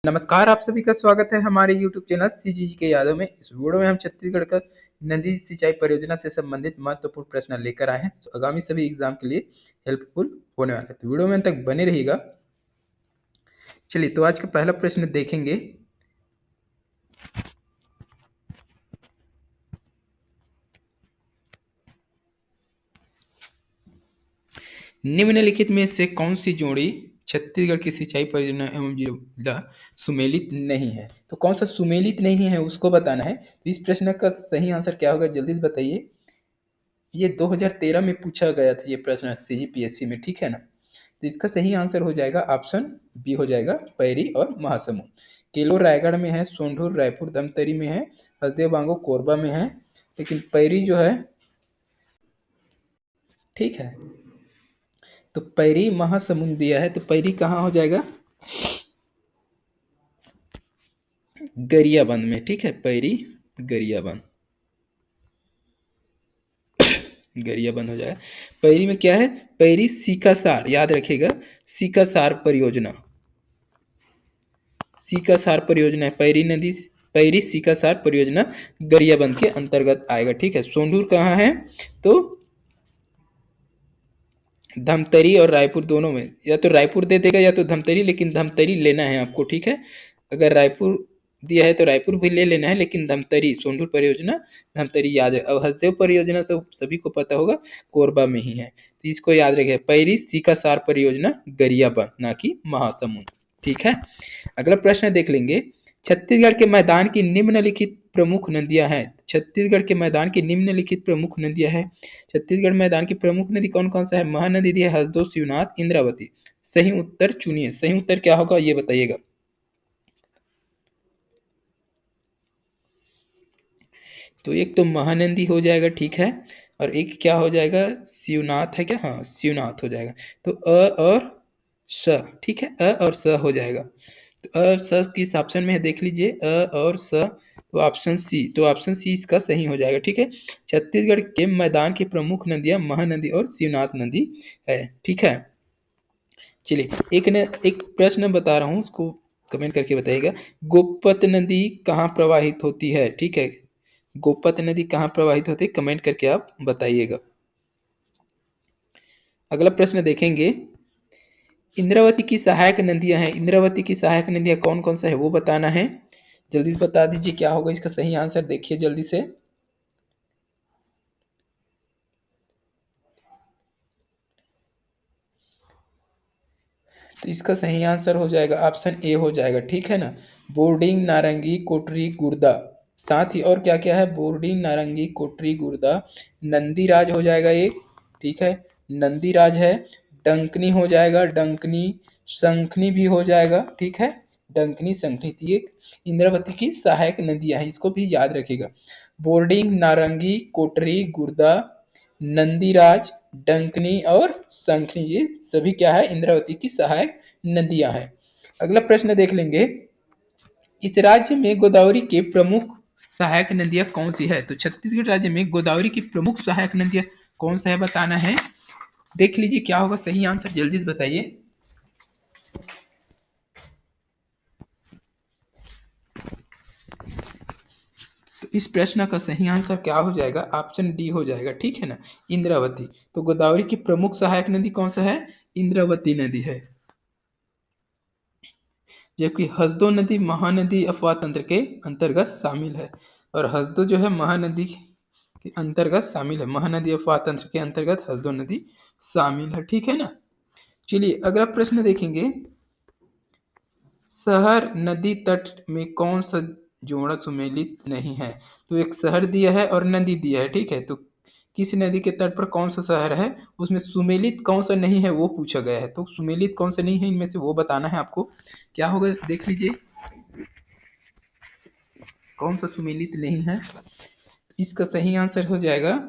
नमस्कार, आप सभी का स्वागत है हमारे YouTube चैनल सीजीजी के यादों में। इस वीडियो में हम छत्तीसगढ़ का नदी सिंचाई परियोजना से संबंधित महत्वपूर्ण प्रश्न लेकर आए हैं जो आगामी सभी एग्जाम के लिए हेल्पफुल होने वाला है। तो वीडियो में अंत तक बने रहिएगा। चलिए, तो आज का पहला प्रश्न देखेंगे। निम्नलिखित में से कौन सी जोड़ी छत्तीसगढ़ की सिंचाई परियोजना एवं जिला सुमेलित नहीं है? तो कौन सा सुमेलित नहीं है उसको बताना है। तो इस प्रश्न का सही आंसर क्या होगा, जल्दी से बताइए। ये 2013 में पूछा गया था ये प्रश्न सीजीपीएससी में, ठीक है ना। तो इसका सही आंसर हो जाएगा ऑप्शन बी हो जाएगा, पैरी और महासमुंद। केलोर रायगढ़ में है, सोंढूर रायपुर धमतरी में है, हसदेव बांगो कोरबा में है, लेकिन पैरी जो है, ठीक है, तो पैरी महासमुंद दिया है। तो पैरी कहाँ हो जाएगा? गरियाबंद में, ठीक है, पैरी गरियाबंद, गरियाबंद हो जाएगा। पैरी में क्या है? पैरी सीकासार, याद रखिएगा, सीकासार परियोजना, सीकासार परियोजना है पैरी नदी, पैरी सीकासार परियोजना गरियाबंद के अंतर्गत आएगा, ठीक है। सोंढूर कहाँ है? तो धमतरी और रायपुर दोनों में, या तो रायपुर दे देगा या तो धमतरी, लेकिन धमतरी लेना है आपको, ठीक है। अगर रायपुर दिया है तो रायपुर भी ले लेना है, लेकिन धमतरी, सोंढूर परियोजना धमतरी याद है। और हसदेव परियोजना तो सभी को पता होगा, कोरबा में ही है, तो इसको याद रखिए, पैरी सीकासार परियोजना गरियाबंद, ना कि महासमुंद, ठीक है। अगला प्रश्न देख लेंगे। छत्तीसगढ़ के मैदान की निम्नलिखित प्रमुख नदियां हैं। छत्तीसगढ़ के मैदान की निम्नलिखित प्रमुख नदियां हैं। छत्तीसगढ़ मैदान की प्रमुख नदी कौन कौन सा है? महानदी दी है, हसदो, शिवनाथ, इंद्रावती। सही उत्तर चुनिए, सही उत्तर क्या होगा ये बताइएगा। तो एक तो महानंदी हो जाएगा, ठीक है, और एक क्या हो जाएगा? शिवनाथ है क्या? हाँ, शिवनाथ हो जाएगा। तो अ और स, ठीक है, अ और स हो जाएगा। तो अ और स किस ऑप्शन में है देख लीजिए, अ और स, तो ऑप्शन सी, तो ऑप्शन सी इसका सही हो जाएगा, ठीक है। छत्तीसगढ़ के मैदान की प्रमुख नदियां महानदी और शिवनाथ नदी है, ठीक है। चलिए, एक प्रश्न बता रहा हूँ, उसको कमेंट करके बताइएगा। गोपत नदी कहाँ प्रवाहित होती है? ठीक है, गोपत नदी कहाँ प्रवाहित होती है, कमेंट करके आप बताइएगा। अगला प्रश्न देखेंगे। इंद्रावती की सहायक नदियां हैं, इंद्रावती की सहायक नदियां कौन कौन सा है वो बताना है। जल्दी से बता दीजिए क्या होगा इसका सही आंसर, देखिए जल्दी से। तो इसका सही आंसर हो जाएगा ऑप्शन ए हो जाएगा, ठीक है ना। बोर्डिंग, नारंगी, कोटरी, गुर्दा, साथ ही और क्या क्या है? बोर्डिंग, नारंगी, कोटरी, गुर्दा, नंदीराज हो जाएगा एक, ठीक है, नंदीराज है। डंकनी हो जाएगा, डंकनी, शंखनी भी हो जाएगा, ठीक है, डंकनी, शंखनी। तो ये इंद्रावती की सहायक नदियां हैं, इसको भी याद रखिएगा। बोर्डिंग, नारंगी, कोटरी, गुर्दा, नंदीराज, डंकनी और शंखनी, ये सभी क्या है? इंद्रावती की सहायक नदियां हैं। अगला प्रश्न देख लेंगे। इस राज्य में गोदावरी के प्रमुख सहायक नदियां कौन सी है? तो छत्तीसगढ़ राज्य में गोदावरी की प्रमुख सहायक नदियां कौन सा है बताना है। देख लीजिए क्या होगा सही आंसर, जल्दी से बताइए। तो इस प्रश्न का सही आंसर क्या हो जाएगा? ऑप्शन डी हो जाएगा, ठीक है ना, इंद्रावती। तो गोदावरी की प्रमुख सहायक नदी कौन सा है? इंद्रावती नदी है। जबकि हसदो नदी महानदी अफवाह तंत्र के अंतर्गत शामिल है, और हसदो जो है महानदी के अंतर्गत शामिल है, महानदी अफवाह तंत्र के अंतर्गत हसदो नदी शामिल है, ठीक है ना। चलिए अगला प्रश्न देखेंगे। शहर नदी तट में कौन सा जोड़ा सुमेलित नहीं है? तो एक शहर दिया है और नदी दिया है, ठीक है, तो किस नदी के तट पर कौन सा शहर है, उसमें सुमेलित कौन सा नहीं है वो पूछा गया है। तो सुमेलित कौन सा नहीं है इनमें से वो बताना है आपको। क्या होगा देख लीजिए, कौन सा सुमेलित नहीं है। इसका सही आंसर हो जाएगा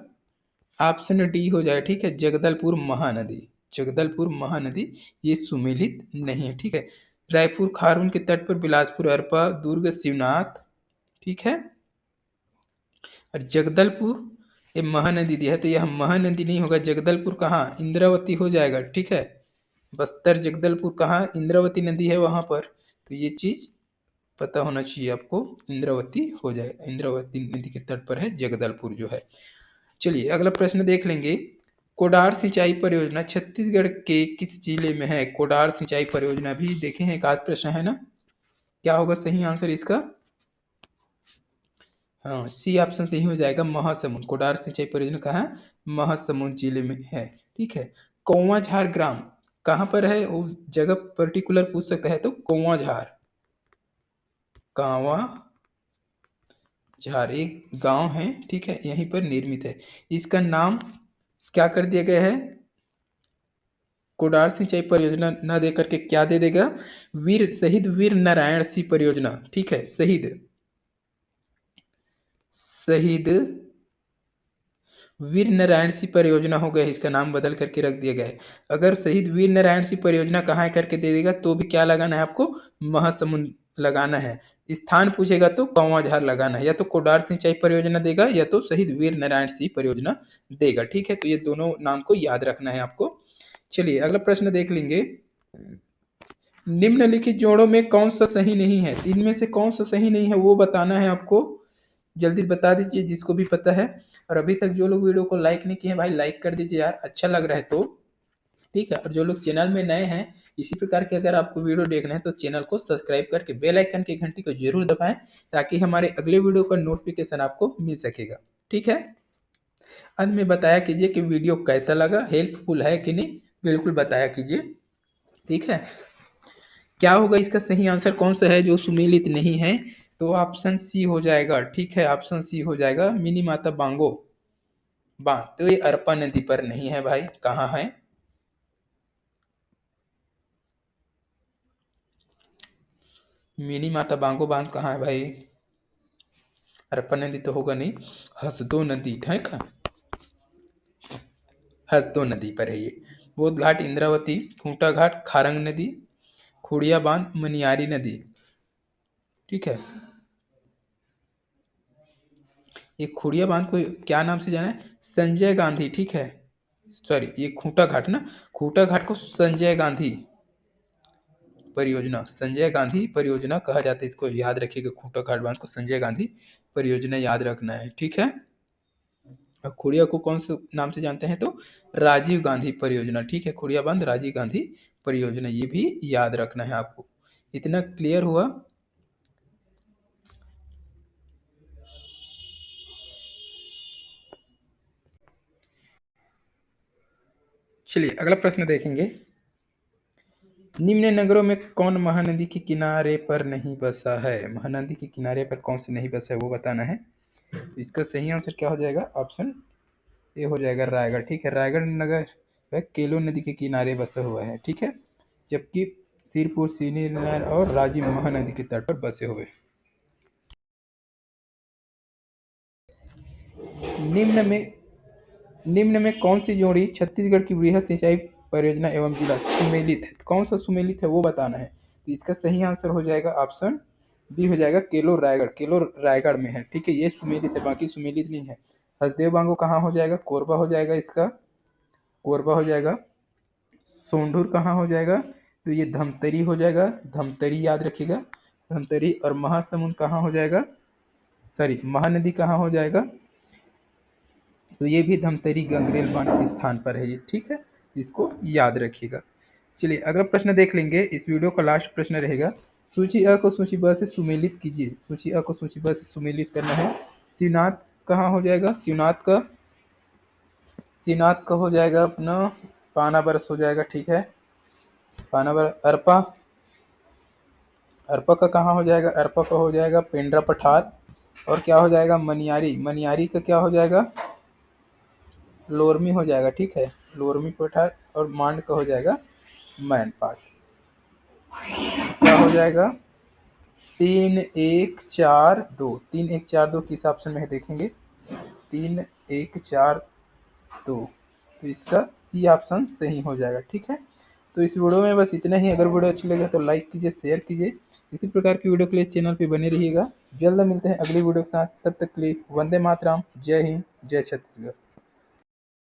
ऑप्शन डी हो जाएगा, ठीक है, जगदलपुर महानदी, जगदलपुर महानदी ये सुमेलित नहीं है, ठीक है। रायपुर खारून के तट पर बिलासपुर अरपा, दुर्ग शिवनाथ, ठीक है, और जगदलपुर ये महानदी दिया है, तो यह महानदी नहीं होगा। जगदलपुर कहाँ? इंद्रावती हो जाएगा, ठीक है, बस्तर जगदलपुर कहाँ? इंद्रावती नदी है वहां पर, तो ये चीज पता होना चाहिए आपको, इंद्रावती हो जाएगा। इंद्रावती नदी के तट पर है जगदलपुर जो है। चलिए अगला प्रश्न देख लेंगे। कोडार सिंचाई परियोजना छत्तीसगढ़ के किस जिले में है? कोडार सिंचाई परियोजना भी देखे हैं, एक आध प्रश्न है ना। क्या होगा सही आंसर इसका? हाँ, सी ऑप्शन सही हो जाएगा, महासमुंद। कोडार सिंचाई परियोजना कहाँ? महासमुंद जिले में है। ठीक है। कौवाझार ग्राम कहाँ पर है? वो जगह पर्टिकुलर पूछ सकता है तो कौवाझार, कांवा झार एक गांव है, ठीक है, यहीं पर निर्मित है। इसका नाम क्या कर दिया गया है? कोडार सिंचाई परियोजना न दे करके क्या दे देगा? शहीद वीर नारायण सिंह परियोजना। ठीक है, शहीद वीर नारायण सिंह परियोजना हो गया, इसका नाम बदल करके रख दिया गया है। अगर शहीद वीर नारायण सिंह परियोजना कहाँ है करके दे देगा तो भी क्या लगाना है आपको? महासमुंद लगाना है। स्थान पूछेगा तो कौवाझार लगाना है। या तो कोडार सिंचाई परियोजना देगा या तो शहीद वीर नारायण सिंह परियोजना देगा। ठीक है, तो ये दोनों नाम को याद रखना है आपको। चलिए अगला प्रश्न देख लेंगे। निम्नलिखित जोड़ों में कौन सा सही नहीं है? इनमें से कौन सा सही नहीं है वो बताना है आपको। जल्दी बता दीजिए जिसको भी पता है। और अभी तक जो लोग वीडियो को लाइक नहीं किए हैं भाई लाइक कर दीजिए यार, अच्छा लग रहा है तो। ठीक है, और जो लोग चैनल में नए हैं इसी प्रकार के अगर आपको वीडियो देखना है तो चैनल को सब्सक्राइब करके बेल आइकन की घंटी को जरूर दबाएं ताकि हमारे अगले वीडियो का नोटिफिकेशन आपको मिल सकेगा। ठीक है। अंत में बताया कीजिए कि वीडियो कैसा लगा, हेल्पफुल है कि नहीं, बिल्कुल बताया कीजिए। ठीक है। क्या होगा इसका सही आंसर कौन सा है जो सुमेलित नहीं है? तो ऑप्शन सी हो जाएगा। ठीक है, ऑप्शन सी हो जाएगा, मिनी माता बांगो बांध। तो ये अरपा नदी पर नहीं है भाई, कहाँ है? मिनी माता बांगो बांध कहाँ है भाई? अरपा नदी तो होगा नहीं, हसदो नदी है का? हसदो नदी पर है ये। बोध घाट, इंद्रावती, खूंटा घाट, खारंग नदी, खुड़िया बांध, मनियारी नदी। ठीक है, ये खुड़िया बांध को क्या नाम से जाना है? संजय गांधी। ठीक है, सॉरी ये खूंटा घाट ना, खूंटा घाट को संजय गांधी परियोजना, संजय गांधी परियोजना कहा जाता है। इसको याद रखिएगा, खूंटा घाट बांध को संजय गांधी परियोजना याद रखना है। ठीक है। और खुड़िया को कौन से नाम से जानते हैं? तो राजीव गांधी परियोजना। ठीक है, खुड़िया बांध राजीव गांधी परियोजना, ये भी याद रखना है आपको। इतना क्लियर हुआ? चलिए अगला प्रश्न देखेंगे। निम्न नगरों में कौन महानदी के किनारे पर नहीं बसा है? महानदी के किनारे पर कौन से नहीं बसा है वो बताना है। तो इसका सही आंसर क्या हो जाएगा? ऑप्शन ए हो जाएगा, रायगढ़। ठीक है, रायगढ़ नगर वह केलो नदी के किनारे बसा हुआ है। ठीक है, जबकि सिरपुर, सीनी नहर और राजी महानदी के तट पर बसे हुए। निम्न में निम्न में कौन सी जोड़ी छत्तीसगढ़ की वृहद सिंचाई परियोजना एवं जिला सुमेलित है? कौन सा सुमेलित है वो बताना है। तो इसका सही आंसर हो जाएगा ऑप्शन बी हो जाएगा, केलो रायगढ़। केलो रायगढ़ में है। ठीक है, ये सुमेलित है, बाकी सुमेलित नहीं है। हसदेव बांगो कहाँ हो जाएगा? कोरबा हो जाएगा इसका, कोरबा हो जाएगा। सोंढूर कहाँ हो जाएगा? तो ये धमतरी हो जाएगा, धमतरी याद रखिएगा, धमतरी। और महासमुंद कहाँ हो जाएगा? सॉरी, महानदी कहाँ हो जाएगा? तो ये भी धमतरी गंगरेल बांध के स्थान पर है ये। ठीक है, इसको याद रखिएगा। चलिए अगला प्रश्न देख लेंगे, इस वीडियो का लास्ट प्रश्न रहेगा। सूची अ को सूची ब से सुमेलित कीजिए। सूची अ को सूची ब से सुमेलित करना है। शिवनाथ कहाँ हो जाएगा? शिवनाथ का हो जाएगा अपना पाना बरस हो जाएगा। ठीक है, पाना बरस। अरपा, अरपा का कहाँ हो जाएगा? अरपा का हो जाएगा पेंड्रा पठार। और क्या हो जाएगा? मनियारी, मनियारी का क्या हो जाएगा? लोरमी हो जाएगा। ठीक है, लोरमी पठार। और मांड का हो जाएगा मैनपाट। क्या हो जाएगा? 3 1 4 2, 3 1 4 2 किस ऑप्शन में है देखेंगे। 3 1 4 2, तो इसका सी ऑप्शन सही हो जाएगा। ठीक है, तो इस वीडियो में बस इतना ही। अगर वीडियो अच्छी लगे तो लाइक कीजिए, शेयर कीजिए। इसी प्रकार की वीडियो के लिए चैनल पे बने रहिएगा। जल्द मिलते हैं अगली वीडियो के साथ, तब तक के लिए वंदे मातरम, जय हिंद, जय छत्तीसगढ़।